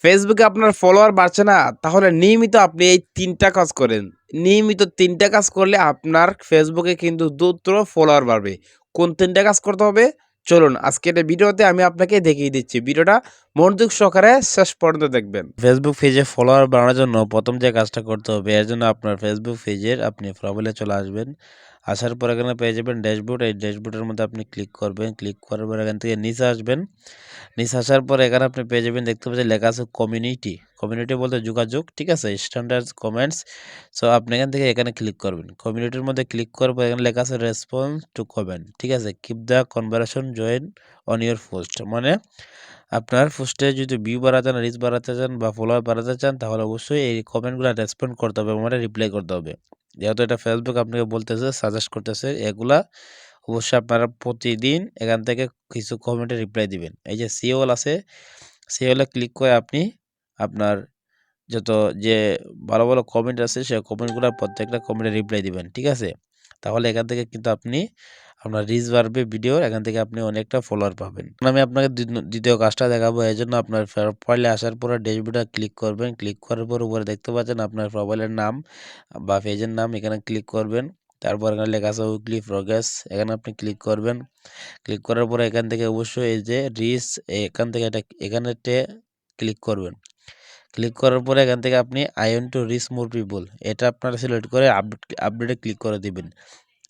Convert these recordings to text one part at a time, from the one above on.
ফেসবুকে আপনার ফলোয়ার বাড়ছে না, তাহলে নিয়মিত আপনি এই ৩ টা কাজ করেন। নিয়মিত ৩ টা কাজ করলে আপনার ফেসবুকে কিন্তু দ্রুত ফলোয়ার বাড়বে। কোন ৩ টা কাজ করতে হবে? চলুন আজকের এই ভিডিওতে আমি আপনাকে দেখিয়ে দিচ্ছি। ভিডিওটা মনোযোগ সহকারে শেষ পর্যন্ত দেখবেন। ফেসবুক পেজে ফলোয়ার বাড়ানোর জন্য ১ম যে কাজটা করতে হবে, এর জন্য আপনার ফেসবুক পেজের আপনি প্রোফাইলে চলে আসবেন। আসার পর এখানে পেয়ে যাবেন ড্যাশবোর্ড। এই ড্যাশবোর্ডের মধ্যে আপনি ক্লিক করবেন। ক্লিক করার পর এখান থেকে নিচে আসবেন। নিচে আসার পর এখানে আপনি পেয়ে যাবেন, দেখতে পাচ্ছেন লেখা আছে কমিউনিটি। কমিউনিটি বলতে যোগাযোগ, ঠিক আছে? Standard comments. সো আপনি এখান থেকে এখানে ক্লিক করবেন। কমিউনিটির মধ্যে ক্লিক করার পর এখানে লেখা আছে রেসপন্স টু কমেন্ট, ঠিক আছে? Keep the conversation join on your post. মানে আপনার পোস্টে যদি ভিউ বাড়াতে চান, রিচ বাড়াতে চান বা ফলোয়ার বাড়াতে চান, তাহলে অবশ্যই এই কমেন্টগুলো রেসপন্ড করতে হবে, মানে রিপ্লাই করতে হবে। যেহেতু এটা ফেসবুক আপনাকে বলতেছে, সাজেস্ট করতেছে, এগুলা অবশ্যই আপনারা প্রতিদিন এখান থেকে কিছু কমেন্টে রিপ্লাই দিবেন। এই যে সি অল আছে, সি অলে ক্লিক করে আপনি আপনার যত যে ভালো ভালো কমেন্ট আছে সেই কমেন্টগুলো প্রত্যেকটা কমেন্টে রিপ্লাই দিবেন, ঠিক আছে? তাহলে এখান থেকে কিন্তু আপনি আপনার রিচ বাড়বে ভিডিওর, এখান থেকে আপনি অনেকটা ফলোয়ার পাবেন। আমি আপনাকে দ্বিতীয় কাজটা দেখাবো। এই জন্য আপনার প্রোফাইলে আসার পরে ড্যাশবোর্ডে ক্লিক করবেন। ক্লিক করার পর উপরে দেখতে পাচ্ছেন আপনার প্রোফাইলের নাম বা পেজের নাম, এখানে ক্লিক করবেন। তারপর এখানে লেখা আছে উইকলি প্রোগ্রেস, এখানে আপনি ক্লিক করবেন। ক্লিক করার পরে এখান থেকে অবশ্যই এই যে রিচ, এখান থেকে এটা এখানেতে ক্লিক করবেন। ক্লিক করার পরে এখান থেকে আপনি I want to reach more people, এটা আপনারা সিলেক্ট করে আপডেটে ক্লিক করে দিবেন।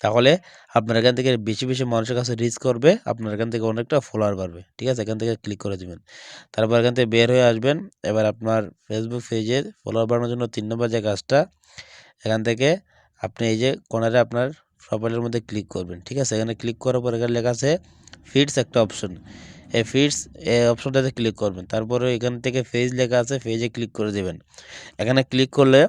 তাহলে আপনার এখান থেকে বেশি বেশি মানুষের কাছে রিচ করবে, আপনার এখান থেকে অনেকটা ফলোয়ার বাড়বে, ঠিক আছে? এখান থেকে ক্লিক করে দিবেন। তারপর এখান থেকে বের হয়ে আসবেন। এবার আপনার ফেসবুক পেজের ফলোয়ার বাড়ানোর জন্য ৩ নম্বর যে কাজটা, এখান থেকে আপনি এই যে কর্নারে আপনার প্রোফাইলের মধ্যে ক্লিক করবেন, ঠিক আছে? এখানে ক্লিক করার পর এখানে লেখা আছে ফিডস একটা অপশন, এই ফিডস এই অপশনটাতে ক্লিক করবেন। তারপরে এখান থেকে পেজ লেখা আছে, পেজে ক্লিক করে দেবেন। এখানে ক্লিক করলে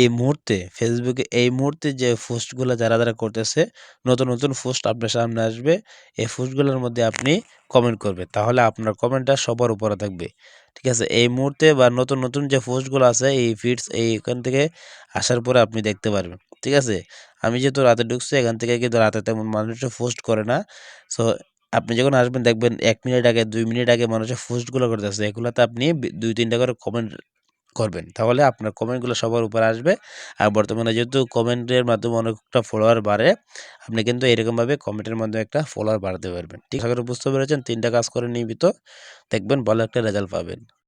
এই মুহূর্তে ফেসবুকে এই মুহূর্তে যে পোস্টগুলো যারা করতেছে, নতুন নতুন পোস্ট আপনার সামনে আসবে। এই পোস্টগুলোর মধ্যে আপনি কমেন্ট করবেন, তাহলে আপনার কমেন্টটা সবার উপরে থাকবে, ঠিক আছে? এই মুহূর্তে বা নতুন নতুন যে পোস্টগুলো আছে এই ফিডস এইখান থেকে আসার পরে আপনি দেখতে পারবেন, ঠিক আছে? আমি যেহেতু রাতে ঢুকছি, এখান থেকে কিন্তু রাতে তেমন মানুষ পোস্ট করে না। সো আপনি যখন আসবেন দেখবেন ১ মিনিট আগে ২ মিনিট আগে মানুষের পোস্টগুলো করতেছে, এগুলোতে আপনি ২-৩টা করে কমেন্ট করবেন, তাহলে আপনার কমেন্টগুলো সবার উপরে আসবে। আর বর্তমানে যেহেতু কমেন্টের মাধ্যমে অনেকটা ফলোয়ার বাড়ে, আপনি কিন্তু এরকমভাবে কমেন্টের মাধ্যমে একটা ফলোয়ার বাড়াতে পারবেন। ঠিক আশা করি বুঝতে পেরেছেন। ৩টা কাজ করে নিয়মিত দেখবেন ভালো একটা রেজাল্ট পাবেন।